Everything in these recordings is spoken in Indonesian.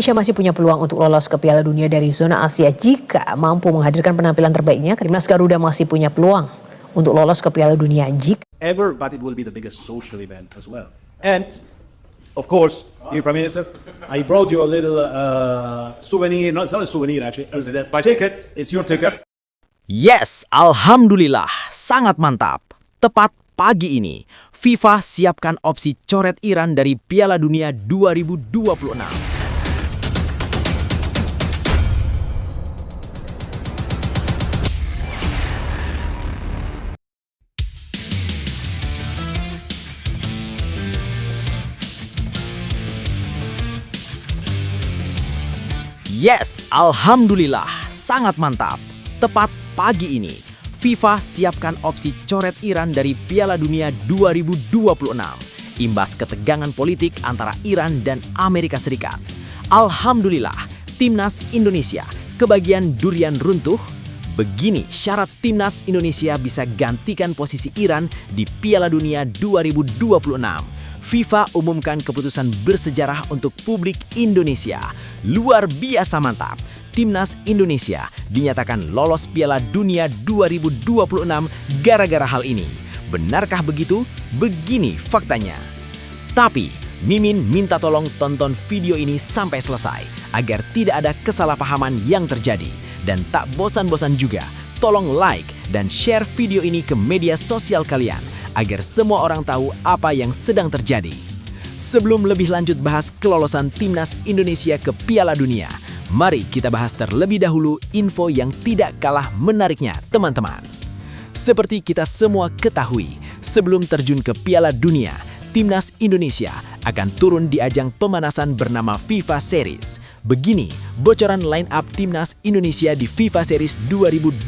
Indonesia masih punya peluang untuk lolos ke Piala Dunia dari zona Asia jika mampu menghadirkan penampilan terbaiknya. Timnas Garuda masih punya peluang untuk lolos ke Piala Dunia jika but it will be the biggest social event as well. And of course, dear Prime Minister, I brought you a little souvenir. No, it's not a souvenir actually. It's my ticket. It's your ticket. Yes, alhamdulillah, sangat mantap. Tepat pagi ini, FIFA siapkan opsi coret Iran dari Piala Dunia 2026. Yes, alhamdulillah, sangat mantap. Tepat pagi ini, FIFA siapkan opsi coret Iran dari Piala Dunia 2026, imbas ketegangan politik antara Iran dan Amerika Serikat. Alhamdulillah, Timnas Indonesia kebagian durian runtuh. Begini syarat Timnas Indonesia bisa gantikan posisi Iran di Piala Dunia 2026. FIFA umumkan keputusan bersejarah untuk publik Indonesia. Luar biasa mantap. Timnas Indonesia dinyatakan lolos Piala Dunia 2026 gara-gara hal ini. Benarkah begitu? Begini faktanya. Tapi, Mimin minta tolong tonton video ini sampai selesai agar tidak ada kesalahpahaman yang terjadi. Dan tak bosan-bosan juga, tolong like dan share video ini ke media sosial kalian agar semua orang tahu apa yang sedang terjadi. Sebelum lebih lanjut bahas kelolosan Timnas Indonesia ke Piala Dunia, mari kita bahas terlebih dahulu info yang tidak kalah menariknya, teman-teman. Seperti kita semua ketahui, sebelum terjun ke Piala Dunia, Timnas Indonesia akan turun di ajang pemanasan bernama FIFA Series. Begini bocoran line-up Timnas Indonesia di FIFA Series 2026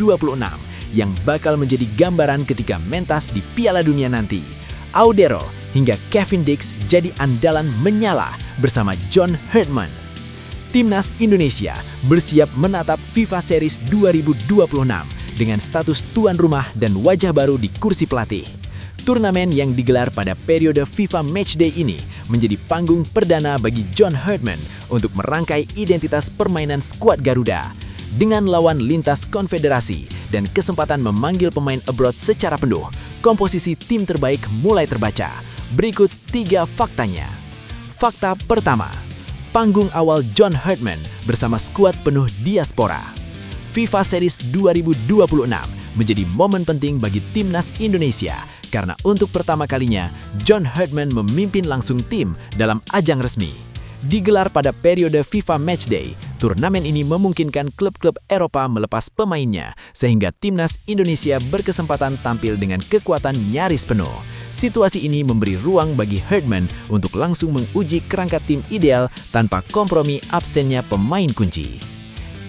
yang bakal menjadi gambaran ketika mentas di Piala Dunia nanti. Audero hingga Kevin Dix jadi andalan menyala bersama John Herdman. Timnas Indonesia bersiap menatap FIFA Series 2026 dengan status tuan rumah dan wajah baru di kursi pelatih. Turnamen yang digelar pada periode FIFA Matchday ini menjadi panggung perdana bagi John Herdman untuk merangkai identitas permainan skuad Garuda. Dengan lawan lintas konfederasi dan kesempatan memanggil pemain abroad secara penuh, komposisi tim terbaik mulai terbaca. Berikut 3 faktanya. Fakta pertama, panggung awal John Herdman bersama skuad penuh diaspora. FIFA Series 2026 menjadi momen penting bagi Timnas Indonesia karena untuk pertama kalinya John Herdman memimpin langsung tim dalam ajang resmi. Digelar pada periode FIFA Matchday, turnamen ini memungkinkan klub-klub Eropa melepas pemainnya sehingga Timnas Indonesia berkesempatan tampil dengan kekuatan nyaris penuh. Situasi ini memberi ruang bagi Herdman untuk langsung menguji kerangka tim ideal tanpa kompromi absennya pemain kunci.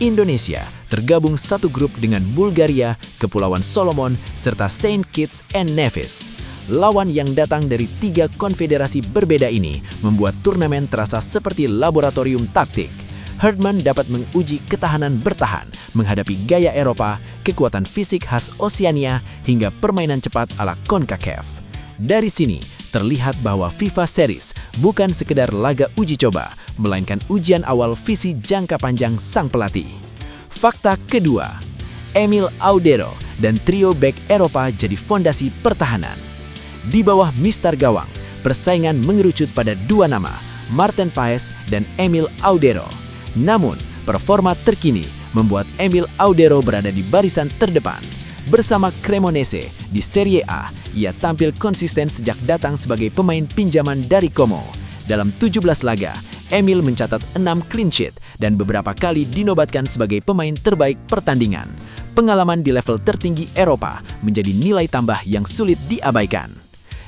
Indonesia tergabung satu grup dengan Bulgaria, Kepulauan Solomon, serta Saint Kitts and Nevis. Lawan yang datang dari 3 konfederasi berbeda ini membuat turnamen terasa seperti laboratorium taktik. Herdman dapat menguji ketahanan bertahan, menghadapi gaya Eropa, kekuatan fisik khas Oseania, hingga permainan cepat ala CONCACAF. Dari sini, terlihat bahwa FIFA Series bukan sekedar laga uji coba, melainkan ujian awal visi jangka panjang sang pelatih. Fakta kedua, Emil Audero dan trio bek Eropa jadi fondasi pertahanan. Di bawah Mister Gawang, persaingan mengerucut pada 2 nama, Marten Paes dan Emil Audero. Namun, performa terkini membuat Emil Audero berada di barisan terdepan. Bersama Cremonese di Serie A, ia tampil konsisten sejak datang sebagai pemain pinjaman dari Como. Dalam 17 laga, Emil mencatat 6 clean sheet dan beberapa kali dinobatkan sebagai pemain terbaik pertandingan. Pengalaman di level tertinggi Eropa menjadi nilai tambah yang sulit diabaikan.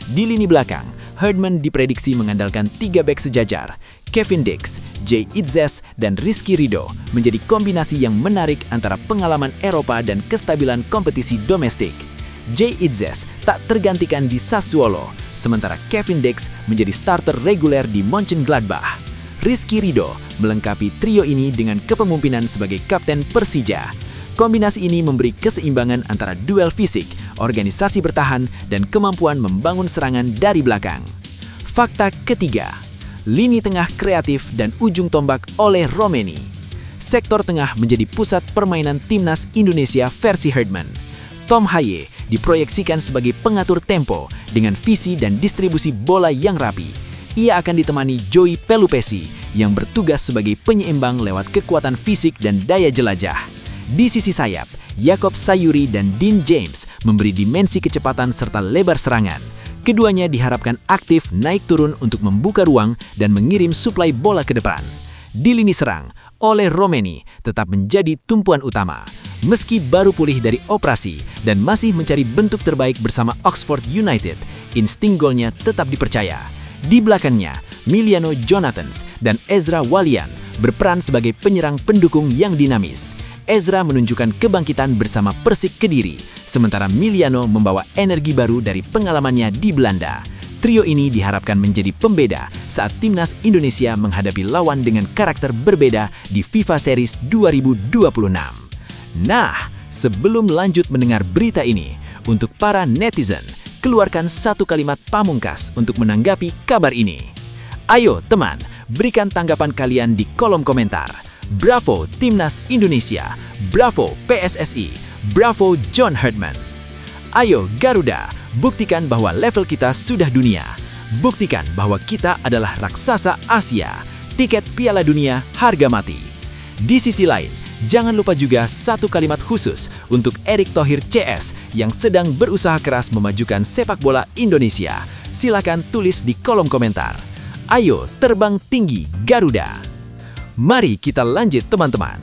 Di lini belakang, Herdman diprediksi mengandalkan 3 bek sejajar. Kevin Dix, Jay Itzes, dan Rizky Ridho menjadi kombinasi yang menarik antara pengalaman Eropa dan kestabilan kompetisi domestik. Jay Itzes tak tergantikan di Sassuolo, sementara Kevin Dix menjadi starter reguler di Mönchengladbach. Rizky Ridho melengkapi trio ini dengan kepemimpinan sebagai kapten Persija. Kombinasi ini memberi keseimbangan antara duel fisik, organisasi bertahan, dan kemampuan membangun serangan dari belakang. Fakta ketiga, lini tengah kreatif dan ujung tombak oleh Romeni. Sektor tengah menjadi pusat permainan timnas Indonesia versi Herdman. Tom Haye diproyeksikan sebagai pengatur tempo dengan visi dan distribusi bola yang rapi. Ia akan ditemani Joey Pelupesi yang bertugas sebagai penyeimbang lewat kekuatan fisik dan daya jelajah. Di sisi sayap, Yakob Sayuri dan Dean James memberi dimensi kecepatan serta lebar serangan. Keduanya diharapkan aktif naik turun untuk membuka ruang dan mengirim suplai bola ke depan. Di lini serang, Ole Romeni tetap menjadi tumpuan utama. Meski baru pulih dari operasi dan masih mencari bentuk terbaik bersama Oxford United, insting golnya tetap dipercaya. Di belakangnya, Miliano Jonathans dan Ezra Walian berperan sebagai penyerang pendukung yang dinamis. Ezra menunjukkan kebangkitan bersama Persik Kediri, sementara Miliano membawa energi baru dari pengalamannya di Belanda. Trio ini diharapkan menjadi pembeda saat timnas Indonesia menghadapi lawan dengan karakter berbeda di FIFA Series 2026. Nah, sebelum lanjut mendengar berita ini, untuk para netizen, keluarkan satu kalimat pamungkas untuk menanggapi kabar ini. Ayo teman, berikan tanggapan kalian di kolom komentar. Bravo Timnas Indonesia, bravo PSSI, bravo John Herdman. Ayo Garuda, buktikan bahwa level kita sudah dunia. Buktikan bahwa kita adalah raksasa Asia. Tiket Piala Dunia harga mati. Di sisi lain, jangan lupa juga satu kalimat khusus untuk Erick Thohir CS yang sedang berusaha keras memajukan sepak bola Indonesia. Silakan tulis di kolom komentar. Ayo terbang tinggi Garuda. Mari kita lanjut teman-teman.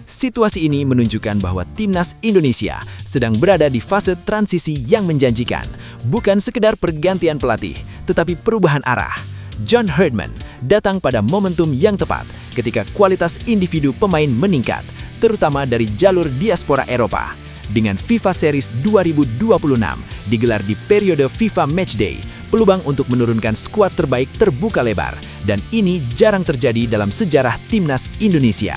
Situasi ini menunjukkan bahwa timnas Indonesia sedang berada di fase transisi yang menjanjikan. Bukan sekedar pergantian pelatih, tetapi perubahan arah. John Herdman datang pada momentum yang tepat ketika kualitas individu pemain meningkat, terutama dari jalur diaspora Eropa. Dengan FIFA Series 2026 digelar di periode FIFA Matchday, peluang untuk menurunkan skuad terbaik terbuka lebar, dan ini jarang terjadi dalam sejarah timnas Indonesia.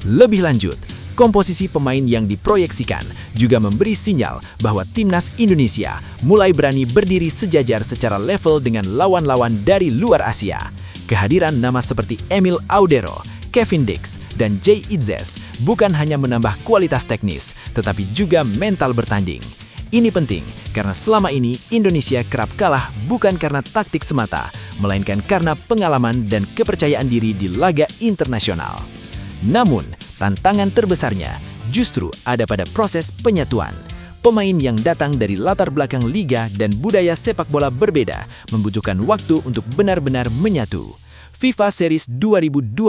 Lebih lanjut, komposisi pemain yang diproyeksikan juga memberi sinyal bahwa timnas Indonesia mulai berani berdiri sejajar secara level dengan lawan-lawan dari luar Asia. Kehadiran nama seperti Emil Audero, Kevin Dix, dan Jay Itzes bukan hanya menambah kualitas teknis, tetapi juga mental bertanding. Ini penting karena selama ini Indonesia kerap kalah bukan karena taktik semata, melainkan karena pengalaman dan kepercayaan diri di laga internasional. Namun, tantangan terbesarnya justru ada pada proses penyatuan. Pemain yang datang dari latar belakang liga dan budaya sepak bola berbeda membutuhkan waktu untuk benar-benar menyatu. FIFA Series 2026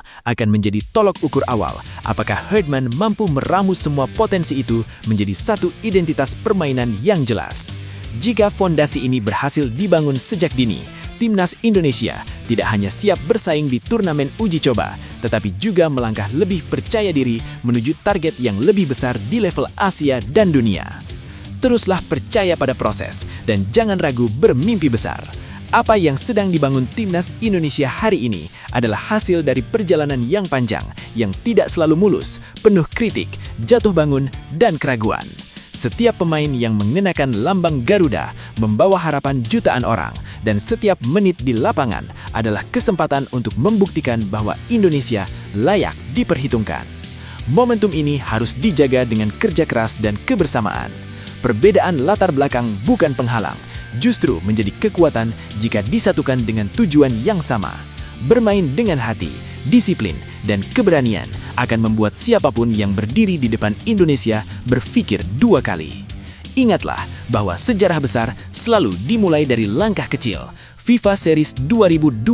akan menjadi tolok ukur awal apakah Herdman mampu meramu semua potensi itu menjadi satu identitas permainan yang jelas. Jika fondasi ini berhasil dibangun sejak dini, timnas Indonesia tidak hanya siap bersaing di turnamen uji coba, tetapi juga melangkah lebih percaya diri menuju target yang lebih besar di level Asia dan dunia. Teruslah percaya pada proses dan jangan ragu bermimpi besar. Apa yang sedang dibangun timnas Indonesia hari ini adalah hasil dari perjalanan yang panjang, yang tidak selalu mulus, penuh kritik, jatuh bangun, dan keraguan. Setiap pemain yang mengenakan lambang Garuda membawa harapan jutaan orang, dan setiap menit di lapangan adalah kesempatan untuk membuktikan bahwa Indonesia layak diperhitungkan. Momentum ini harus dijaga dengan kerja keras dan kebersamaan. Perbedaan latar belakang bukan penghalang, justru menjadi kekuatan jika disatukan dengan tujuan yang sama. Bermain dengan hati, disiplin, dan keberanian akan membuat siapapun yang berdiri di depan Indonesia berpikir dua kali. Ingatlah bahwa sejarah besar selalu dimulai dari langkah kecil. FIFA Series 2026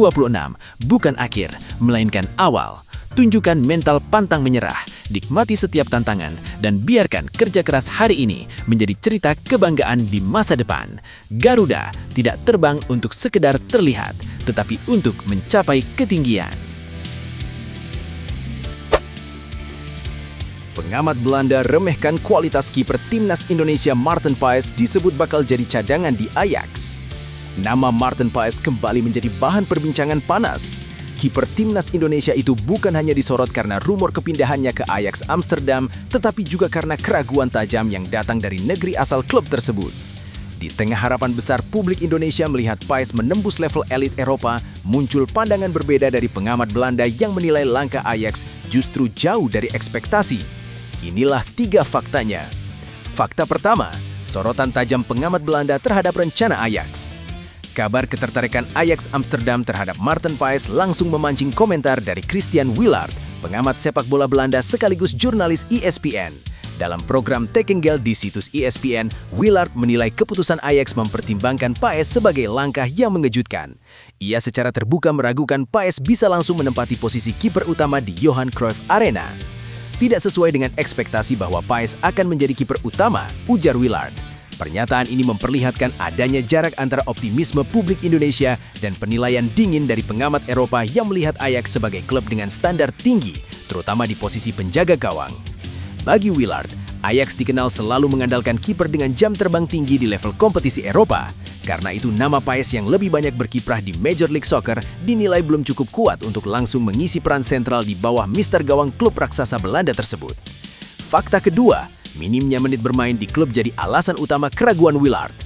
bukan akhir, melainkan awal. Tunjukkan mental pantang menyerah, nikmati setiap tantangan, dan biarkan kerja keras hari ini menjadi cerita kebanggaan di masa depan. Garuda tidak terbang untuk sekedar terlihat, tetapi untuk mencapai ketinggian. Pengamat Belanda remehkan kualitas kiper timnas Indonesia Maarten Paes disebut bakal jadi cadangan di Ajax. Nama Maarten Paes kembali menjadi bahan perbincangan panas. Kiper timnas Indonesia itu bukan hanya disorot karena rumor kepindahannya ke Ajax Amsterdam, tetapi juga karena keraguan tajam yang datang dari negeri asal klub tersebut. Di tengah harapan besar publik Indonesia melihat Paes menembus level elit Eropa, muncul pandangan berbeda dari pengamat Belanda yang menilai langkah Ajax justru jauh dari ekspektasi. Inilah 3 faktanya. Fakta pertama, sorotan tajam pengamat Belanda terhadap rencana Ajax. Kabar ketertarikan Ajax Amsterdam terhadap Maarten Paes langsung memancing komentar dari Christian Willaert, pengamat sepak bola Belanda sekaligus jurnalis ESPN. Dalam program Tekengel di situs ESPN, Willaert menilai keputusan Ajax mempertimbangkan Paes sebagai langkah yang mengejutkan. Ia secara terbuka meragukan Paes bisa langsung menempati posisi kiper utama di Johan Cruyff Arena. Tidak sesuai dengan ekspektasi bahwa Paes akan menjadi kiper utama, ujar Willaert. Pernyataan ini memperlihatkan adanya jarak antara optimisme publik Indonesia dan penilaian dingin dari pengamat Eropa yang melihat Ajax sebagai klub dengan standar tinggi, terutama di posisi penjaga gawang. Bagi Willaert, Ajax dikenal selalu mengandalkan kiper dengan jam terbang tinggi di level kompetisi Eropa. Karena itu nama Paes yang lebih banyak berkiprah di Major League Soccer dinilai belum cukup kuat untuk langsung mengisi peran sentral di bawah mister gawang klub raksasa Belanda tersebut. Fakta kedua, minimnya menit bermain di klub jadi alasan utama keraguan Willaert.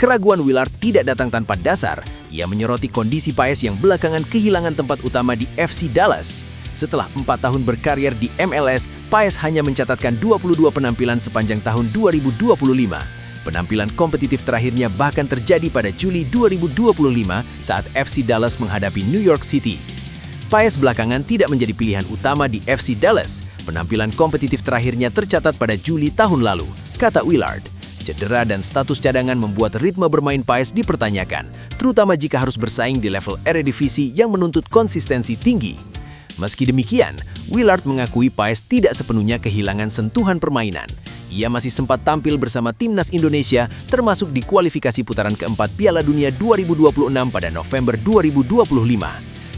Keraguan Willaert tidak datang tanpa dasar. Ia menyoroti kondisi Paes yang belakangan kehilangan tempat utama di FC Dallas. Setelah 4 tahun berkarir di MLS, Paes hanya mencatatkan 22 penampilan sepanjang tahun 2025. Penampilan kompetitif terakhirnya bahkan terjadi pada Juli 2025 saat FC Dallas menghadapi New York City. Paes belakangan tidak menjadi pilihan utama di FC Dallas. Penampilan kompetitif terakhirnya tercatat pada Juli tahun lalu, kata Willaert. Cedera dan status cadangan membuat ritme bermain Paes dipertanyakan, terutama jika harus bersaing di level Eredivisie yang menuntut konsistensi tinggi. Meski demikian, Willaert mengakui Paes tidak sepenuhnya kehilangan sentuhan permainan. Ia masih sempat tampil bersama timnas Indonesia, termasuk di kualifikasi putaran keempat Piala Dunia 2026 pada November 2025.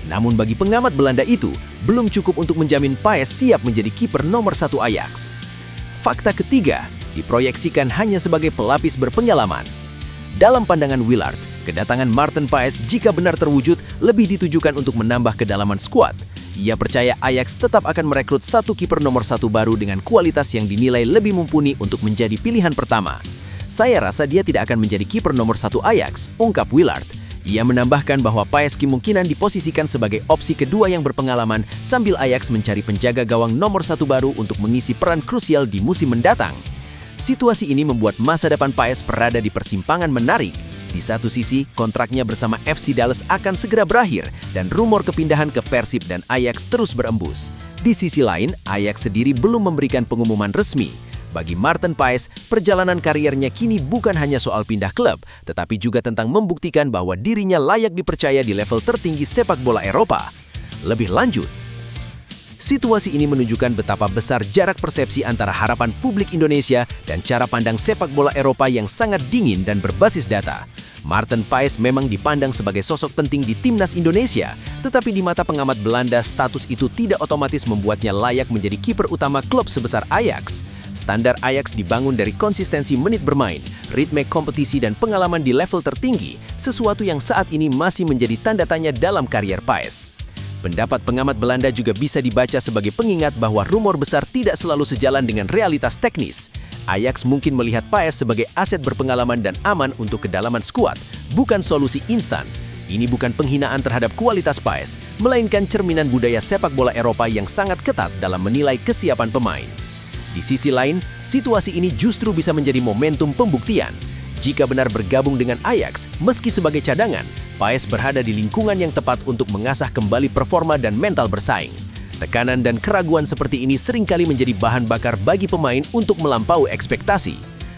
Namun bagi pengamat Belanda itu, belum cukup untuk menjamin Paes siap menjadi kiper nomor 1 Ajax. Fakta ketiga, diproyeksikan hanya sebagai pelapis berpengalaman. Dalam pandangan Willaert, kedatangan Maarten Paes jika benar terwujud lebih ditujukan untuk menambah kedalaman skuad. Ia percaya Ajax tetap akan merekrut satu kiper nomor 1 baru dengan kualitas yang dinilai lebih mumpuni untuk menjadi pilihan pertama. Saya rasa dia tidak akan menjadi kiper nomor 1 Ajax, ungkap Willaert. Ia menambahkan bahwa Paes kemungkinan diposisikan sebagai opsi kedua yang berpengalaman sambil Ajax mencari penjaga gawang nomor 1 baru untuk mengisi peran krusial di musim mendatang. Situasi ini membuat masa depan Paes berada di persimpangan menarik. Di satu sisi, kontraknya bersama FC Dallas akan segera berakhir dan rumor kepindahan ke Persib dan Ajax terus berembus. Di sisi lain, Ajax sendiri belum memberikan pengumuman resmi. Bagi Maarten Paes, perjalanan kariernya kini bukan hanya soal pindah klub, tetapi juga tentang membuktikan bahwa dirinya layak dipercaya di level tertinggi sepak bola Eropa. Lebih lanjut, situasi ini menunjukkan betapa besar jarak persepsi antara harapan publik Indonesia dan cara pandang sepak bola Eropa yang sangat dingin dan berbasis data. Maarten Paes memang dipandang sebagai sosok penting di timnas Indonesia, tetapi di mata pengamat Belanda, status itu tidak otomatis membuatnya layak menjadi kiper utama klub sebesar Ajax. Standar Ajax dibangun dari konsistensi menit bermain, ritme kompetisi dan pengalaman di level tertinggi, sesuatu yang saat ini masih menjadi tanda tanya dalam karier Paes. Pendapat pengamat Belanda juga bisa dibaca sebagai pengingat bahwa rumor besar tidak selalu sejalan dengan realitas teknis. Ajax mungkin melihat Paes sebagai aset berpengalaman dan aman untuk kedalaman skuad, bukan solusi instan. Ini bukan penghinaan terhadap kualitas Paes, melainkan cerminan budaya sepak bola Eropa yang sangat ketat dalam menilai kesiapan pemain. Di sisi lain, situasi ini justru bisa menjadi momentum pembuktian. Jika benar bergabung dengan Ajax, meski sebagai cadangan, Paes berada di lingkungan yang tepat untuk mengasah kembali performa dan mental bersaing. Tekanan dan keraguan seperti ini seringkali menjadi bahan bakar bagi pemain untuk melampaui ekspektasi.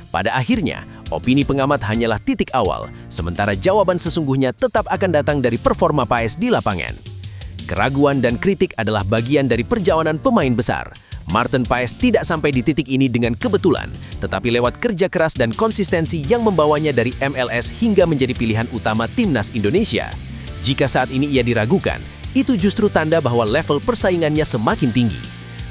Pada akhirnya, opini pengamat hanyalah titik awal, sementara jawaban sesungguhnya tetap akan datang dari performa Paes di lapangan. Keraguan dan kritik adalah bagian dari perjalanan pemain besar. Maarten Paes tidak sampai di titik ini dengan kebetulan, tetapi lewat kerja keras dan konsistensi yang membawanya dari MLS hingga menjadi pilihan utama timnas Indonesia. Jika saat ini ia diragukan, itu justru tanda bahwa level persaingannya semakin tinggi.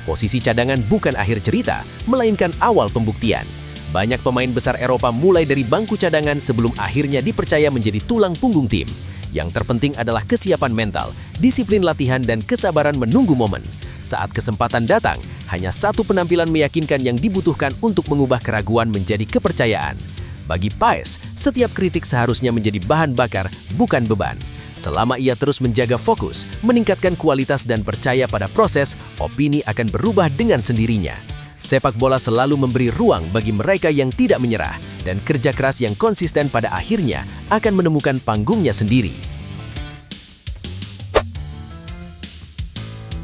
Posisi cadangan bukan akhir cerita, melainkan awal pembuktian. Banyak pemain besar Eropa mulai dari bangku cadangan sebelum akhirnya dipercaya menjadi tulang punggung tim. Yang terpenting adalah kesiapan mental, disiplin latihan, dan kesabaran menunggu momen. Saat kesempatan datang, hanya satu penampilan meyakinkan yang dibutuhkan untuk mengubah keraguan menjadi kepercayaan. Bagi Paes, setiap kritik seharusnya menjadi bahan bakar, bukan beban. Selama ia terus menjaga fokus, meningkatkan kualitas dan percaya pada proses, opini akan berubah dengan sendirinya. Sepak bola selalu memberi ruang bagi mereka yang tidak menyerah, dan kerja keras yang konsisten pada akhirnya akan menemukan panggungnya sendiri.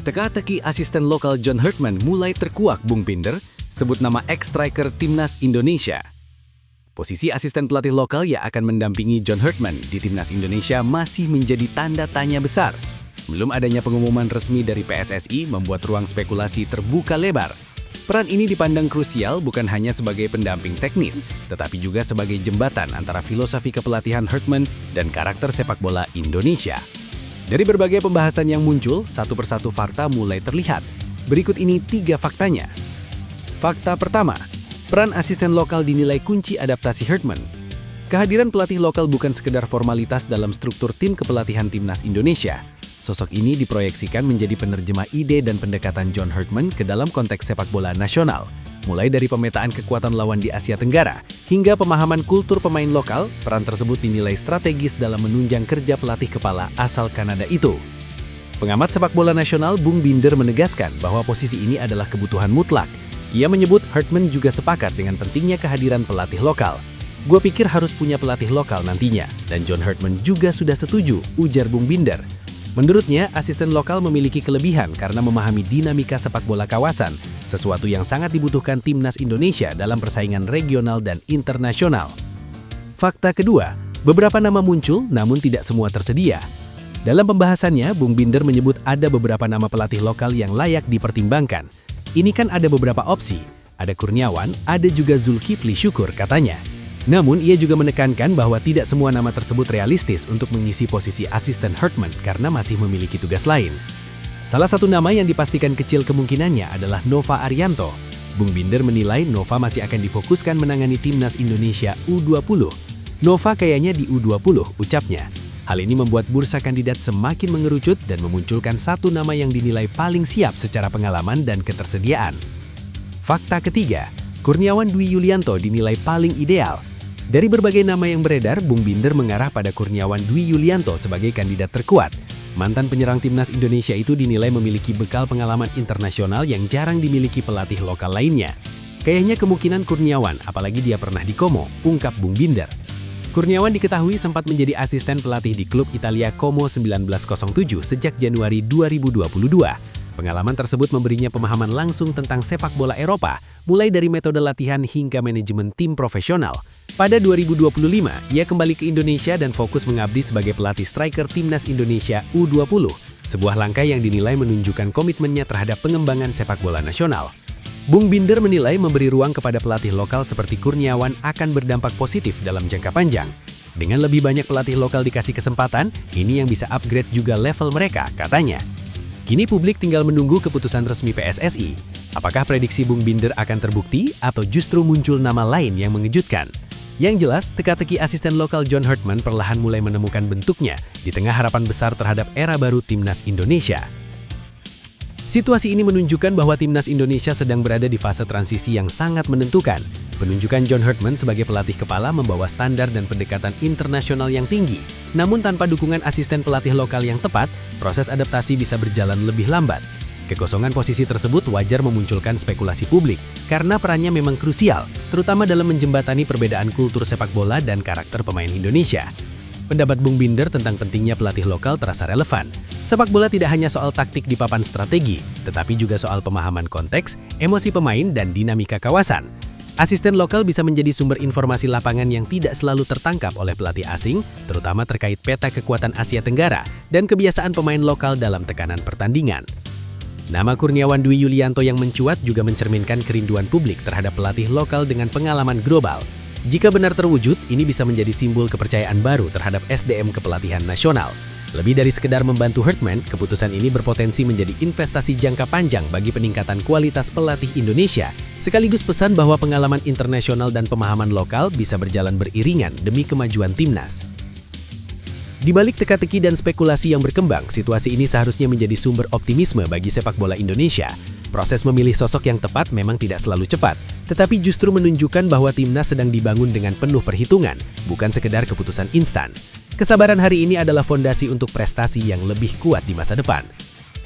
Teka-teki asisten lokal John Herdman mulai terkuak Bung Binder, sebut nama ex-striker Timnas Indonesia. Posisi asisten pelatih lokal yang akan mendampingi John Herdman di Timnas Indonesia masih menjadi tanda tanya besar. Belum adanya pengumuman resmi dari PSSI membuat ruang spekulasi terbuka lebar. Peran ini dipandang krusial bukan hanya sebagai pendamping teknis, tetapi juga sebagai jembatan antara filosofi kepelatihan Herdman dan karakter sepak bola Indonesia. Dari berbagai pembahasan yang muncul, satu persatu fakta mulai terlihat. Berikut ini 3 faktanya. Fakta pertama, peran asisten lokal dinilai kunci adaptasi Herdman. Kehadiran pelatih lokal bukan sekedar formalitas dalam struktur tim kepelatihan Timnas Indonesia. Sosok ini diproyeksikan menjadi penerjemah ide dan pendekatan John Herdman ke dalam konteks sepak bola nasional. Mulai dari pemetaan kekuatan lawan di Asia Tenggara, hingga pemahaman kultur pemain lokal, peran tersebut dinilai strategis dalam menunjang kerja pelatih kepala asal Kanada itu. Pengamat sepak bola nasional Bung Binder menegaskan bahwa posisi ini adalah kebutuhan mutlak. Ia menyebut Herdman juga sepakat dengan pentingnya kehadiran pelatih lokal. "Gue pikir harus punya pelatih lokal nantinya, dan John Herdman juga sudah setuju," ujar Bung Binder. Menurutnya, asisten lokal memiliki kelebihan karena memahami dinamika sepak bola kawasan, sesuatu yang sangat dibutuhkan Timnas Indonesia dalam persaingan regional dan internasional. Fakta kedua, beberapa nama muncul namun tidak semua tersedia. Dalam pembahasannya, Bung Binder menyebut ada beberapa nama pelatih lokal yang layak dipertimbangkan. Ini kan ada beberapa opsi, ada Kurniawan, ada juga Zulkifli Syukur katanya. Namun, ia juga menekankan bahwa tidak semua nama tersebut realistis untuk mengisi posisi asisten Herdman karena masih memiliki tugas lain. Salah satu nama yang dipastikan kecil kemungkinannya adalah Nova Arianto. Bung Binder menilai Nova masih akan difokuskan menangani Timnas Indonesia U20. Nova kayaknya di U20, ucapnya. Hal ini membuat bursa kandidat semakin mengerucut dan memunculkan satu nama yang dinilai paling siap secara pengalaman dan ketersediaan. Fakta ketiga, Kurniawan Dwi Yulianto dinilai paling ideal. Dari berbagai nama yang beredar, Bung Binder mengarah pada Kurniawan Dwi Yulianto sebagai kandidat terkuat. Mantan penyerang Timnas Indonesia itu dinilai memiliki bekal pengalaman internasional yang jarang dimiliki pelatih lokal lainnya. Kayaknya kemungkinan Kurniawan, apalagi dia pernah di Como, ungkap Bung Binder. Kurniawan diketahui sempat menjadi asisten pelatih di klub Italia Como 1907 sejak Januari 2022. Pengalaman tersebut memberinya pemahaman langsung tentang sepak bola Eropa, mulai dari metode latihan hingga manajemen tim profesional. Pada 2025, ia kembali ke Indonesia dan fokus mengabdi sebagai pelatih striker Timnas Indonesia U20, sebuah langkah yang dinilai menunjukkan komitmennya terhadap pengembangan sepak bola nasional. Bung Binder menilai memberi ruang kepada pelatih lokal seperti Kurniawan akan berdampak positif dalam jangka panjang. Dengan lebih banyak pelatih lokal dikasih kesempatan, ini yang bisa upgrade juga level mereka, katanya. Kini publik tinggal menunggu keputusan resmi PSSI. Apakah prediksi Bung Binder akan terbukti atau justru muncul nama lain yang mengejutkan? Yang jelas, teka-teki asisten lokal John Herdman perlahan mulai menemukan bentuknya di tengah harapan besar terhadap era baru Timnas Indonesia. Situasi ini menunjukkan bahwa Timnas Indonesia sedang berada di fase transisi yang sangat menentukan. Penunjukan John Herdman sebagai pelatih kepala membawa standar dan pendekatan internasional yang tinggi. Namun tanpa dukungan asisten pelatih lokal yang tepat, proses adaptasi bisa berjalan lebih lambat. Kekosongan posisi tersebut wajar memunculkan spekulasi publik, karena perannya memang krusial, terutama dalam menjembatani perbedaan kultur sepak bola dan karakter pemain Indonesia. Pendapat Bung Binder tentang pentingnya pelatih lokal terasa relevan. Sepak bola tidak hanya soal taktik di papan strategi, tetapi juga soal pemahaman konteks, emosi pemain, dan dinamika kawasan. Asisten lokal bisa menjadi sumber informasi lapangan yang tidak selalu tertangkap oleh pelatih asing, terutama terkait peta kekuatan Asia Tenggara dan kebiasaan pemain lokal dalam tekanan pertandingan. Nama Kurniawan Dwi Yulianto yang mencuat juga mencerminkan kerinduan publik terhadap pelatih lokal dengan pengalaman global. Jika benar terwujud, ini bisa menjadi simbol kepercayaan baru terhadap SDM kepelatihan nasional. Lebih dari sekedar membantu Herdman, keputusan ini berpotensi menjadi investasi jangka panjang bagi peningkatan kualitas pelatih Indonesia, sekaligus pesan bahwa pengalaman internasional dan pemahaman lokal bisa berjalan beriringan demi kemajuan Timnas. Di balik teka-teki dan spekulasi yang berkembang, situasi ini seharusnya menjadi sumber optimisme bagi sepak bola Indonesia. Proses memilih sosok yang tepat memang tidak selalu cepat, tetapi justru menunjukkan bahwa timnas sedang dibangun dengan penuh perhitungan, bukan sekedar keputusan instan. Kesabaran hari ini adalah fondasi untuk prestasi yang lebih kuat di masa depan.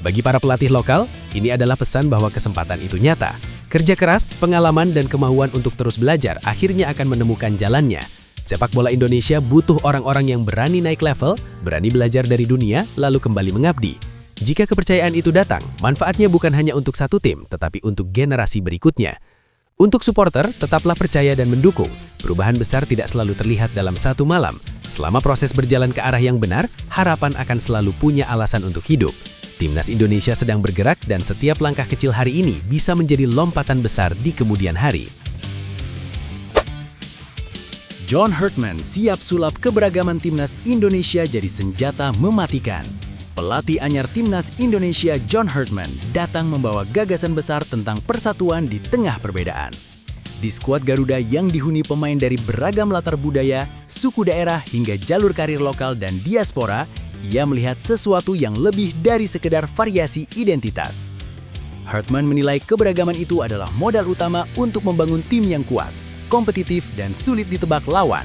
Bagi para pelatih lokal, ini adalah pesan bahwa kesempatan itu nyata. Kerja keras, pengalaman, dan kemauan untuk terus belajar akhirnya akan menemukan jalannya. Sepak bola Indonesia butuh orang-orang yang berani naik level, berani belajar dari dunia, lalu kembali mengabdi. Jika kepercayaan itu datang, manfaatnya bukan hanya untuk satu tim, tetapi untuk generasi berikutnya. Untuk supporter, tetaplah percaya dan mendukung. Perubahan besar tidak selalu terlihat dalam satu malam. Selama proses berjalan ke arah yang benar, harapan akan selalu punya alasan untuk hidup. Timnas Indonesia sedang bergerak dan setiap langkah kecil hari ini bisa menjadi lompatan besar di kemudian hari. John Herdman siap sulap keberagaman timnas Indonesia jadi senjata mematikan. Pelatih anyar timnas Indonesia John Herdman datang membawa gagasan besar tentang persatuan di tengah perbedaan. Di skuad Garuda yang dihuni pemain dari beragam latar budaya, suku daerah hingga jalur karir lokal dan diaspora, ia melihat sesuatu yang lebih dari sekedar variasi identitas. Herdman menilai keberagaman itu adalah modal utama untuk membangun tim yang kuat, kompetitif, dan sulit ditebak lawan.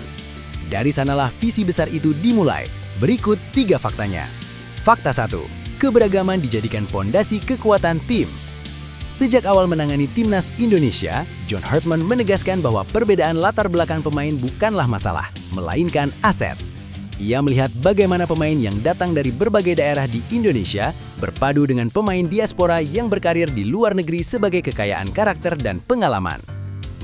Dari sanalah visi besar itu dimulai. Berikut 3 faktanya. Fakta 1. Keberagaman dijadikan pondasi kekuatan tim. Sejak awal menangani timnas Indonesia, John Herdman menegaskan bahwa perbedaan latar belakang pemain bukanlah masalah, melainkan aset. Ia melihat bagaimana pemain yang datang dari berbagai daerah di Indonesia berpadu dengan pemain diaspora yang berkarir di luar negeri sebagai kekayaan karakter dan pengalaman.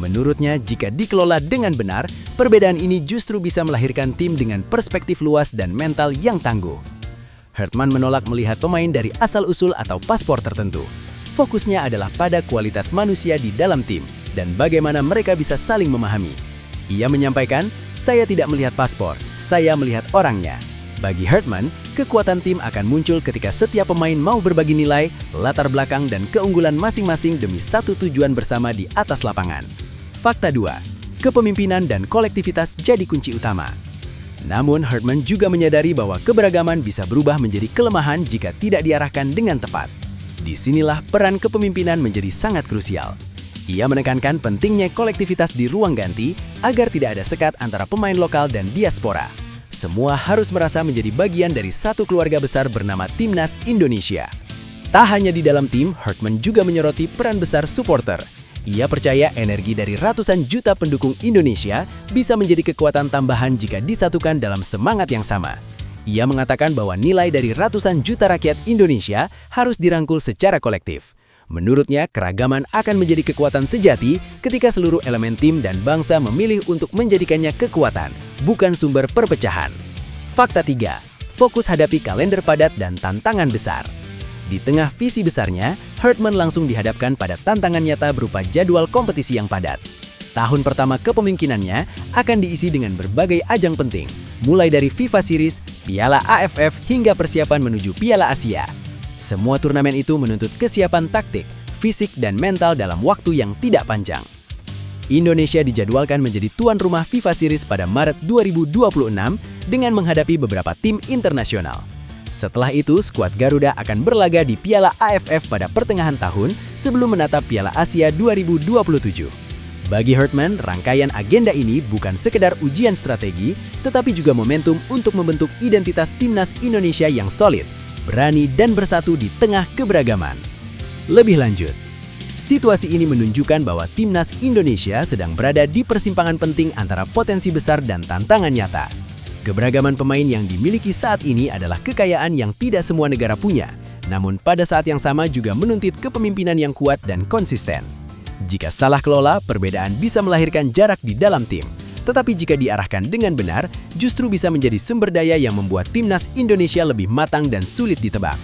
Menurutnya, jika dikelola dengan benar, perbedaan ini justru bisa melahirkan tim dengan perspektif luas dan mental yang tangguh. Herdman menolak melihat pemain dari asal-usul atau paspor tertentu. Fokusnya adalah pada kualitas manusia di dalam tim dan bagaimana mereka bisa saling memahami. Ia menyampaikan, "Saya tidak melihat paspor, saya melihat orangnya." Bagi Herdman, kekuatan tim akan muncul ketika setiap pemain mau berbagi nilai, latar belakang, dan keunggulan masing-masing demi satu tujuan bersama di atas lapangan. Fakta 2. Kepemimpinan dan kolektivitas jadi kunci utama. Namun, Herdman juga menyadari bahwa keberagaman bisa berubah menjadi kelemahan jika tidak diarahkan dengan tepat. Disinilah peran kepemimpinan menjadi sangat krusial. Ia menekankan pentingnya kolektivitas di ruang ganti agar tidak ada sekat antara pemain lokal dan diaspora. Semua harus merasa menjadi bagian dari satu keluarga besar bernama Timnas Indonesia. Tak hanya di dalam tim, Herdman juga menyoroti peran besar supporter. Ia percaya energi dari ratusan juta pendukung Indonesia bisa menjadi kekuatan tambahan jika disatukan dalam semangat yang sama. Ia mengatakan bahwa nilai dari ratusan juta rakyat Indonesia harus dirangkul secara kolektif. Menurutnya, keragaman akan menjadi kekuatan sejati ketika seluruh elemen tim dan bangsa memilih untuk menjadikannya kekuatan, bukan sumber perpecahan. Fakta 3. Fokus hadapi kalender padat dan tantangan besar. Di tengah visi besarnya, Herdman langsung dihadapkan pada tantangan nyata berupa jadwal kompetisi yang padat. Tahun pertama kepemimpinannya akan diisi dengan berbagai ajang penting, mulai dari FIFA Series, Piala AFF, hingga persiapan menuju Piala Asia. Semua turnamen itu menuntut kesiapan taktik, fisik, dan mental dalam waktu yang tidak panjang. Indonesia dijadwalkan menjadi tuan rumah FIFA Series pada Maret 2026 dengan menghadapi beberapa tim internasional. Setelah itu, skuad Garuda akan berlaga di Piala AFF pada pertengahan tahun sebelum menatap Piala Asia 2027. Bagi Herdman, rangkaian agenda ini bukan sekedar ujian strategi, tetapi juga momentum untuk membentuk identitas timnas Indonesia yang solid, berani, dan bersatu di tengah keberagaman. Lebih lanjut, situasi ini menunjukkan bahwa timnas Indonesia sedang berada di persimpangan penting antara potensi besar dan tantangan nyata. Keberagaman pemain yang dimiliki saat ini adalah kekayaan yang tidak semua negara punya, namun pada saat yang sama juga menuntut kepemimpinan yang kuat dan konsisten. Jika salah kelola, perbedaan bisa melahirkan jarak di dalam tim, tetapi jika diarahkan dengan benar, justru bisa menjadi sumber daya yang membuat timnas Indonesia lebih matang dan sulit ditebak.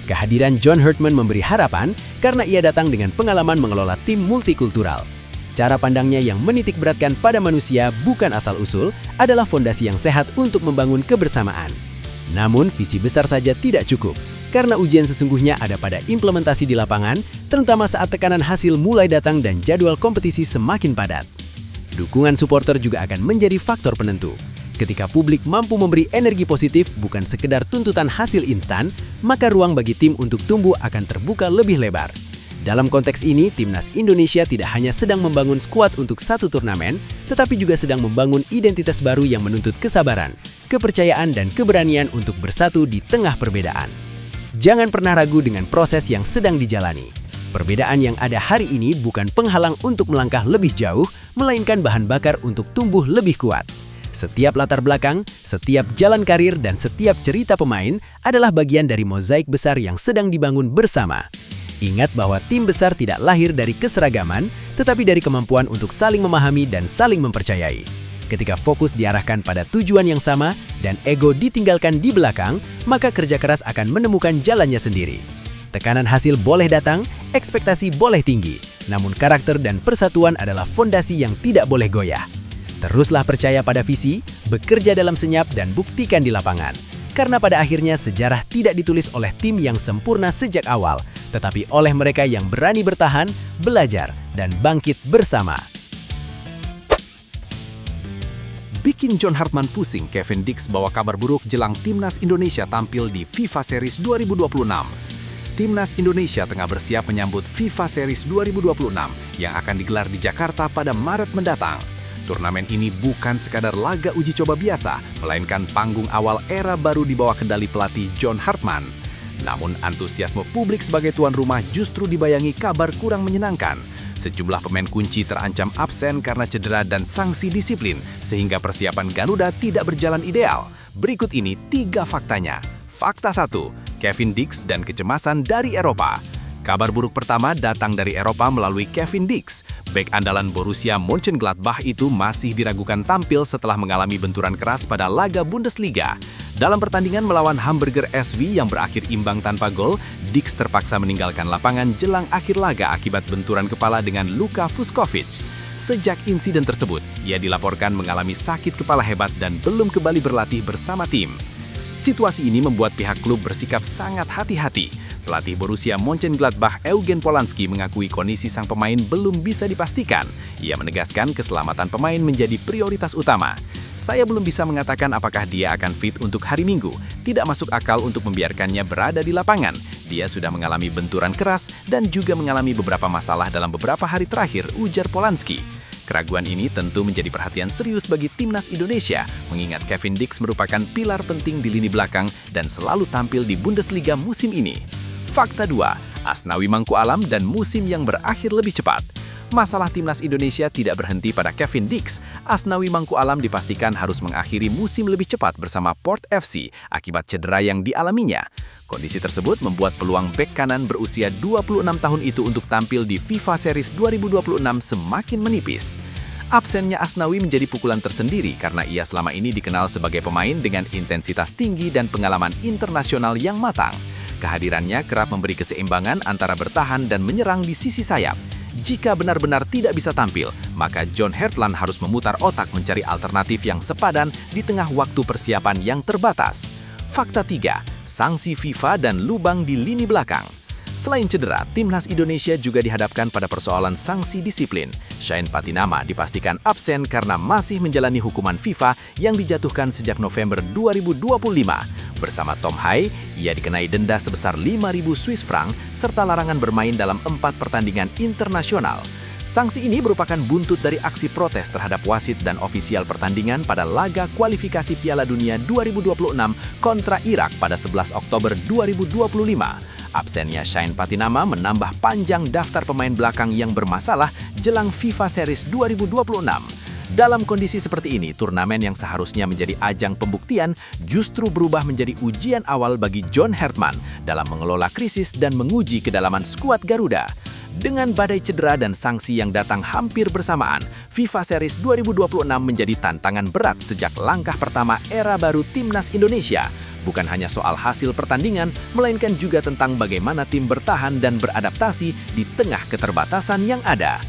Kehadiran John Herdman memberi harapan karena ia datang dengan pengalaman mengelola tim multikultural. Cara pandangnya yang menitik beratkan pada manusia bukan asal-usul adalah fondasi yang sehat untuk membangun kebersamaan. Namun, visi besar saja tidak cukup, karena ujian sesungguhnya ada pada implementasi di lapangan, terutama saat tekanan hasil mulai datang dan jadwal kompetisi semakin padat. Dukungan supporter juga akan menjadi faktor penentu. Ketika publik mampu memberi energi positif bukan sekedar tuntutan hasil instan, maka ruang bagi tim untuk tumbuh akan terbuka lebih lebar. Dalam konteks ini, timnas Indonesia tidak hanya sedang membangun skuad untuk satu turnamen, tetapi juga sedang membangun identitas baru yang menuntut kesabaran, kepercayaan, dan keberanian untuk bersatu di tengah perbedaan. Jangan pernah ragu dengan proses yang sedang dijalani. Perbedaan yang ada hari ini bukan penghalang untuk melangkah lebih jauh, melainkan bahan bakar untuk tumbuh lebih kuat. Setiap latar belakang, setiap jalan karir, dan setiap cerita pemain adalah bagian dari mozaik besar yang sedang dibangun bersama. Ingat bahwa tim besar tidak lahir dari keseragaman, tetapi dari kemampuan untuk saling memahami dan saling mempercayai. Ketika fokus diarahkan pada tujuan yang sama dan ego ditinggalkan di belakang, maka kerja keras akan menemukan jalannya sendiri. Tekanan hasil boleh datang, ekspektasi boleh tinggi, namun karakter dan persatuan adalah fondasi yang tidak boleh goyah. Teruslah percaya pada visi, bekerja dalam senyap, dan buktikan di lapangan. Karena pada akhirnya sejarah tidak ditulis oleh tim yang sempurna sejak awal, tetapi oleh mereka yang berani bertahan, belajar, dan bangkit bersama. Bikin John Hartman pusing, Kevin Dix bawa kabar buruk jelang Timnas Indonesia tampil di FIFA Series 2026. Timnas Indonesia tengah bersiap menyambut FIFA Series 2026 yang akan digelar di Jakarta pada Maret mendatang. Turnamen ini bukan sekadar laga uji coba biasa, melainkan panggung awal era baru di bawah kendali pelatih John Hartman. Namun antusiasme publik sebagai tuan rumah justru dibayangi kabar kurang menyenangkan. Sejumlah pemain kunci terancam absen karena cedera dan sanksi disiplin, sehingga persiapan Garuda tidak berjalan ideal. Berikut ini 3 faktanya. Fakta 1, Kevin Dix dan kecemasan dari Eropa. Kabar buruk pertama datang dari Eropa melalui Kevin Dix. Bek andalan Borussia Mönchengladbach itu masih diragukan tampil setelah mengalami benturan keras pada laga Bundesliga. Dalam pertandingan melawan Hamburger SV yang berakhir imbang tanpa gol, Dix terpaksa meninggalkan lapangan jelang akhir laga akibat benturan kepala dengan Luka Vuskovic. Sejak insiden tersebut, ia dilaporkan mengalami sakit kepala hebat dan belum kembali berlatih bersama tim. Situasi ini membuat pihak klub bersikap sangat hati-hati. Pelatih Borussia Mönchengladbach Eugen Polanski mengakui kondisi sang pemain belum bisa dipastikan. Ia menegaskan keselamatan pemain menjadi prioritas utama. Saya belum bisa mengatakan apakah dia akan fit untuk hari Minggu. Tidak masuk akal untuk membiarkannya berada di lapangan. Dia sudah mengalami benturan keras dan juga mengalami beberapa masalah dalam beberapa hari terakhir, ujar Polanski. Keraguan ini tentu menjadi perhatian serius bagi timnas Indonesia, mengingat Kevin Dix merupakan pilar penting di lini belakang dan selalu tampil di Bundesliga musim ini. Fakta 2, Asnawi Mangku Alam dan musim yang berakhir lebih cepat. Masalah timnas Indonesia tidak berhenti pada Kevin Dix. Asnawi Mangku Alam dipastikan harus mengakhiri musim lebih cepat bersama Port FC akibat cedera yang dialaminya. Kondisi tersebut membuat peluang bek kanan berusia 26 tahun itu untuk tampil di FIFA Series 2026 semakin menipis. Absennya Asnawi menjadi pukulan tersendiri karena ia selama ini dikenal sebagai pemain dengan intensitas tinggi dan pengalaman internasional yang matang. Kehadirannya kerap memberi keseimbangan antara bertahan dan menyerang di sisi sayap. Jika benar-benar tidak bisa tampil, maka John Hartman harus memutar otak mencari alternatif yang sepadan di tengah waktu persiapan yang terbatas. Fakta 3, sanksi FIFA dan lubang di lini belakang. Selain cedera, timnas Indonesia juga dihadapkan pada persoalan sanksi disiplin. Shane Patinama dipastikan absen karena masih menjalani hukuman FIFA yang dijatuhkan sejak November 2025. Bersama Tom Hai, ia dikenai denda sebesar 5.000 Swiss franc serta larangan bermain dalam 4 pertandingan internasional. Sanksi ini merupakan buntut dari aksi protes terhadap wasit dan ofisial pertandingan pada laga kualifikasi Piala Dunia 2026 kontra Irak pada 11 Oktober 2025. Absennya Shane Patinama menambah panjang daftar pemain belakang yang bermasalah jelang FIFA Series 2026. Dalam kondisi seperti ini, turnamen yang seharusnya menjadi ajang pembuktian justru berubah menjadi ujian awal bagi John Hartman dalam mengelola krisis dan menguji kedalaman skuad Garuda. Dengan badai cedera dan sanksi yang datang hampir bersamaan, FIFA Series 2026 menjadi tantangan berat sejak langkah pertama era baru timnas Indonesia. Bukan hanya soal hasil pertandingan, melainkan juga tentang bagaimana tim bertahan dan beradaptasi di tengah keterbatasan yang ada.